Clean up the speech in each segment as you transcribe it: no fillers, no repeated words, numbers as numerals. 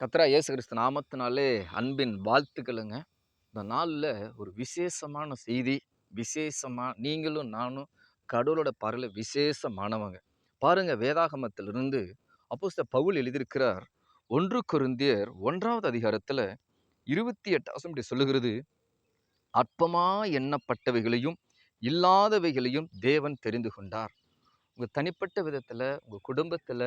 கர்த்தராகிய இயேசு கிறிஸ்து நாமத்தினாலே அன்பின் வாழ்த்துக்களுங்க. இந்த நாள்ல ஒரு விசேஷமான செய்தி, விசேஷமா நீங்களும் நானும் கடவுளோட பார்வையில விசேஷமானவங்க. பாருங்க வேதாகமத்திலிருந்து அப்போஸ்தலர் பவுல் எழுதியிருக்கிறார். 1 கொரிந்தியர் 1வது அதிகாரத்துல 28 வசனம் இப்படி சொல்லுகிறது. அற்பமா எண்ணப்பட்டவைகளையும் இல்லாதவைகளையும் தேவன் தெரிந்து கொண்டார். உங்க தனிப்பட்ட விதத்துல, உங்க குடும்பத்துல,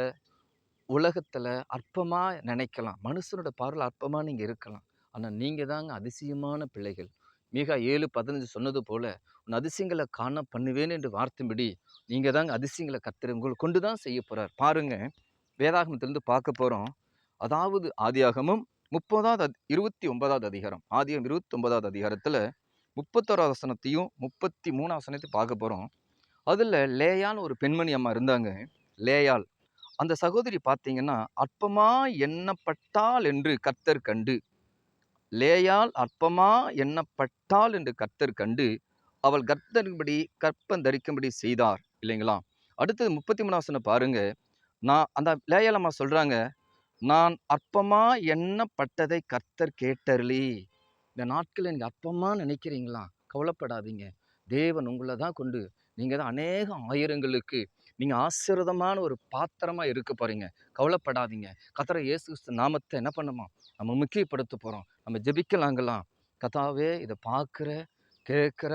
உலகத்துல அற்பமா நினைக்கலாம். மனுஷனோட பார்வையில அற்பமா நீங்க இருக்கலாம். ஆனா நீங்க தாங்க அதிசயமான பிள்ளைகள். மீகா 7:15 சொன்னது போல, உன் அதிசயங்களை காண பண்ணுவேன் என்று வார்த்தையின்படி நீங்க தாங்க அதிசயங்களை கர்த்தர் உங்களை கொண்டு தான் செய்ய போறார். பாருங்க வேதாகமத்திலிருந்து பார்க்க போறோம். அதாவது ஆதியாகமம் 29வது அதிகாரம். ஆதியாகமம் 29வது அதிகாரத்துல 31வது வசனத்தையும் 33வது வசனத்தையும் பார்க்க போறோம். அதுல லேயான்னு ஒரு பெண்மணி அம்மா இருந்தாங்க. லேயாள் அந்த சகோதரி பார்த்தீங்கன்னா, அற்பமா எண்ணப்பட்டாள் என்று கர்த்தர் கண்டு, லேயாள் அற்பமா எண்ணப்பட்டாள் என்று கர்த்தர் கண்டு, அவள் கர்த்தரின்படி கற்பம் தரிக்கும்படி செய்தார். இல்லைங்களா? அடுத்தது 33 வசனம் பாருங்க. அந்த லேயாள் அம்மா சொல்றாங்க, நான் அற்பமா எண்ணப்பட்டதை கர்த்தர் கேட்டருளி. இந்த நாட்களில் நீங்க அற்பமா நினைக்கிறீங்களா? கவலைப்படாதீங்க. தேவன் உங்களை தான் கொண்டு நீங்க தான் அநேக ஆயிரங்களுக்கு நீங்க ஆசீர்வாதமான ஒரு பாத்திரமா இருக்க போறீங்க. கவலைப்படாதீங்க. கர்த்தராகிய இயேசு கிறிஸ்து நாமத்தை என்ன பண்ணுமா? நம்ம முக்கியப்படுத்த போறோம். நம்ம ஜெபிக்கலாங்கலாம். கர்த்தாவே இதை பார்க்குற, கேட்குற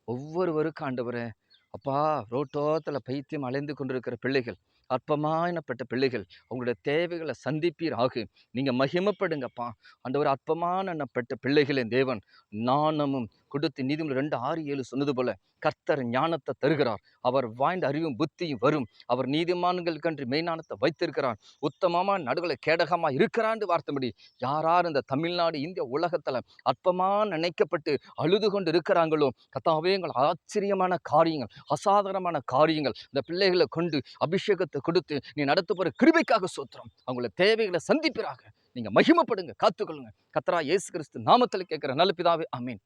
ஒவ்வொருவருக்கும் ஆண்டவரே, அப்பா ரோட்டோரத்துல பைத்தியம் அலைந்து கொண்டிருக்கிற பிள்ளைகள், அற்பமானப்பட்ட பிள்ளைகள், உங்களுடைய தேவைகளை சந்திப்பீராக. நீங்க மகிமைப்படுங்கப்பா. ஆண்டவரே அற்பமானப்பட்ட பிள்ளைகளின் தேவன் ஞானமும் கொடுத்து நீதிமொழிகள் 2:6-7 சொன்னது போல கர்த்தர் ஞானத்தை தருகிறார். அவர் வாய்ந்த அறிவும் புத்தியும் வரும். அவர் நீதிமான்களுக்கென்று மெய்ஞானத்தை வைத்திருக்கிறார். உத்தமமான நடுவுல கேடகமா இருக்கிறான்னு வார்த்தைபடி யார் இந்த தமிழ்நாடு இந்திய உலகத்துல அற்பமா நினைக்கப்பட்டு அழுது கொண்டு இருக்கிறாங்களோ, கர்த்தாவே எங்கள் ஆச்சரியமான காரியங்கள், அசாதாரணமான காரியங்கள் இந்த பிள்ளைகளை கொண்டு அபிஷேகத்தை கொடுத்து நீ நடத்த போற கிருபைக்காக ஸ்தோத்திரம். அவங்கள தேவைகளை சந்திப்பிறாக. நீங்க மகிமைப்படுங்க, காத்துக்கொள்ளுங்க. கர்த்தராகிய இயேசு கிறிஸ்து நாமத்தில் கேட்கிற நல்ல பிதாவே, ஆமென்.